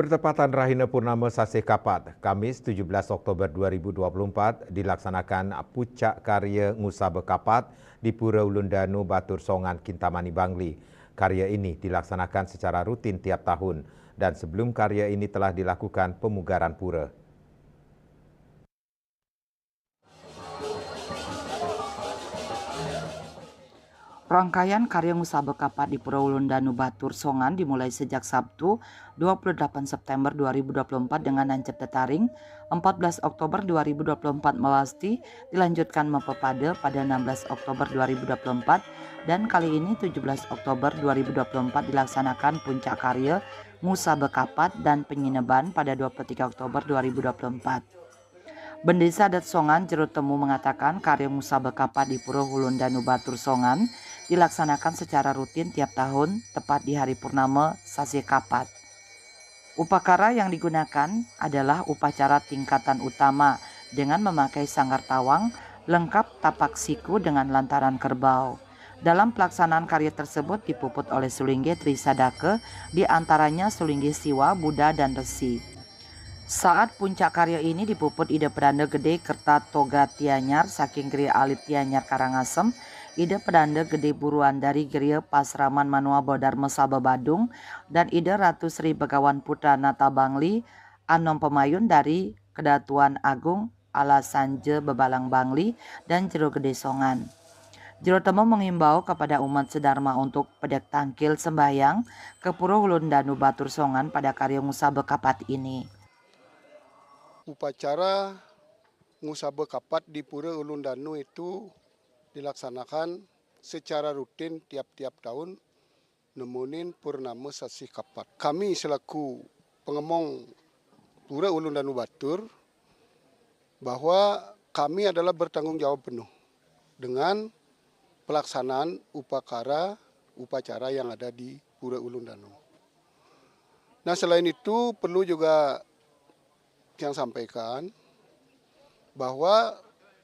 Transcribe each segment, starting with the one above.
Bertepatan Rahina Purnama Sasih Kapat, Kamis 17 Oktober 2024 dilaksanakan Puncak Karya Ngusaba Kapat di Pura Ulun Danu Batur Songan, Kintamani, Bangli. Karya ini dilaksanakan secara rutin tiap tahun dan sebelum karya ini telah dilakukan pemugaran pura. Rangkaian karya Ngusaba Kapat di Pura Ulun Danu Batur Songan dimulai sejak Sabtu 28 September 2024 dengan nancep tetaring, 14 Oktober 2024 melasti, dilanjutkan mempepade pada 16 Oktober 2024 dan kali ini 17 Oktober 2024 dilaksanakan puncak karya Ngusaba Kapat dan pengineban pada 23 Oktober 2024. Bendesa Adat Songan Jero Temu mengatakan karya Ngusaba Kapat di Pura Ulun Danu Batur Songan dilaksanakan secara rutin tiap tahun tepat di hari purnama Sasih Kapat. Upacara yang digunakan adalah upacara tingkatan utama dengan memakai sanggar tawang lengkap tapak siku dengan lantaran kerbau. Dalam pelaksanaan karya tersebut dipuput oleh Sulingge Trisadake, di antaranya Sulingge Siwa, Buddha, dan Resi. Saat puncak karya ini dipuput ide pedanda gede Kerta Toga Tianyar saking Geria Alit Tianyar Karangasem, ide pedanda gede buruan dari Geria Pasraman Manua Bodar Mesaba Badung, dan ide Ratu Sri Begawan Putra Nata Bangli Anom Pemayun dari Kedatuan Agung Ala Sanje Bebalang Bangli dan Jero Gede Songan. Jero Temu mengimbau kepada umat sedharma untuk pedek tangkil sembahyang ke Pura Ulun Danu Batur Songan pada karya Ngusaba Kapat ini. Upacara Ngusaba Kapat di Pura Ulun Danu itu dilaksanakan secara rutin tiap-tiap tahun nemunin Purnama Sasih Kapat. Kami selaku pengemong Pura Ulun Danu Batur bahwa kami adalah bertanggung jawab penuh dengan pelaksanaan upacara yang ada di Pura Ulun Danu. Nah, selain itu perlu juga yang sampaikan bahwa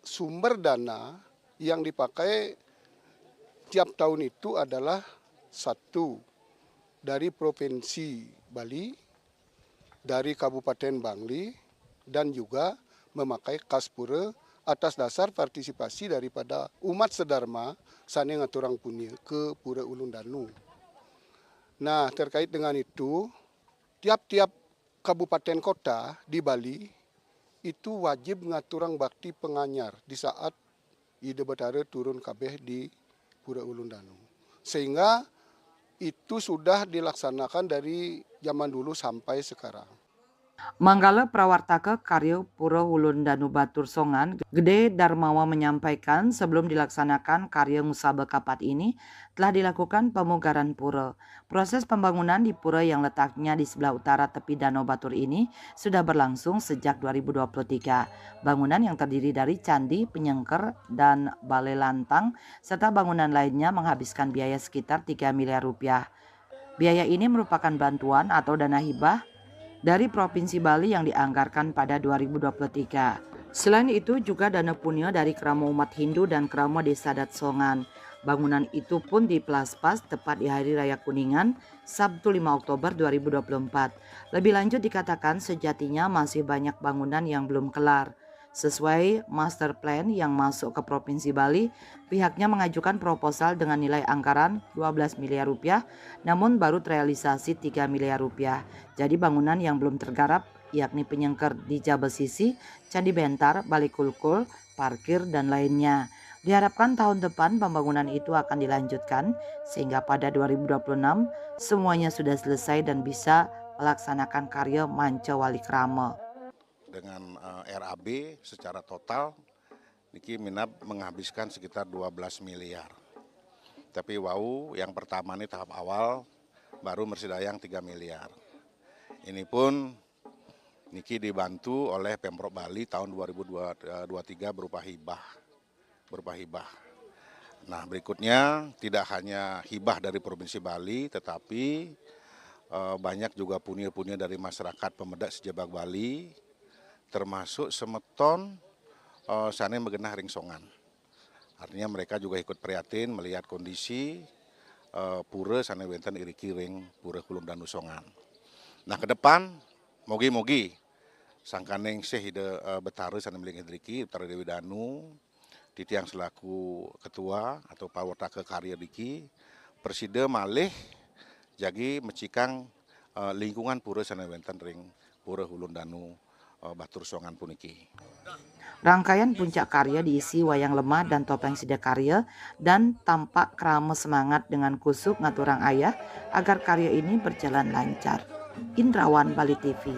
sumber dana yang dipakai tiap tahun itu adalah satu dari Provinsi Bali, dari Kabupaten Bangli, dan juga memakai kas pura atas dasar partisipasi daripada umat sedharma sane ngaturang punya ke Pura Ulun Danu. Nah, terkait dengan itu, tiap-tiap kabupaten kota di Bali itu wajib ngaturang bakti penganyar di saat ide betara turun kabeh di Pura Ulun Danu. Sehingga itu sudah dilaksanakan dari zaman dulu sampai sekarang. Manggala Prawartaka Karya Pura Ulun Danu Batur Songan, Gede Darmawa menyampaikan sebelum dilaksanakan karya Ngusaba Kapat ini telah dilakukan pemugaran pura. Proses pembangunan di pura yang letaknya di sebelah utara tepi Danau Batur ini sudah berlangsung sejak 2023. Bangunan yang terdiri dari candi, penyengker, dan balai lantang serta bangunan lainnya menghabiskan biaya sekitar 3 miliar rupiah. Biaya ini merupakan bantuan atau dana hibah dari Provinsi Bali yang dianggarkan pada 2023. Selain itu juga dana punya dari Kerama Umat Hindu dan Kerama Desa Adat Songan. Bangunan itu pun diplaspas tepat di Hari Raya Kuningan, Sabtu 5 Oktober 2024. Lebih lanjut dikatakan sejatinya masih banyak bangunan yang belum kelar. Sesuai master plan yang masuk ke Provinsi Bali, pihaknya mengajukan proposal dengan nilai anggaran 12 miliar rupiah, namun baru terrealisasi 3 miliar rupiah. Jadi bangunan yang belum tergarap yakni penyengker di Jabesisi, Candi Bentar, Bali Kulkul, parkir, dan lainnya. Diharapkan tahun depan pembangunan itu akan dilanjutkan sehingga pada 2026 semuanya sudah selesai dan bisa melaksanakan karya Manca Wali Krama. Dengan RAB secara total niki minab menghabiskan sekitar 12 miliar. Tapi yang pertama ini tahap awal baru Mersidayang 3 miliar. Ini pun niki dibantu oleh Pemprov Bali tahun 2023 berupa hibah. Nah, berikutnya tidak hanya hibah dari Provinsi Bali tetapi banyak juga punya dari masyarakat pemedak Sejabak Bali, termasuk semeton sane megenah ringsongan. Artinya mereka juga ikut prihatin melihat kondisi pura sane wenten iri kiring Pura Ulun Danu Songan. Nah, ke depan mogi-mogi sangkaneng seh ide betare sana meling hidriki Utara Dewi Danu titiang selaku ketua atau pawartake karya diki preside malih jagi mecikang lingkungan pura sana wenten ring pura Ulun Danu Batur Songan puniki. Rangkaian puncak karya diisi wayang lemah dan topeng sida karya dan tampak krame semangat dengan kusuk ngaturang ayah agar karya ini berjalan lancar. Indrawan Bali TV.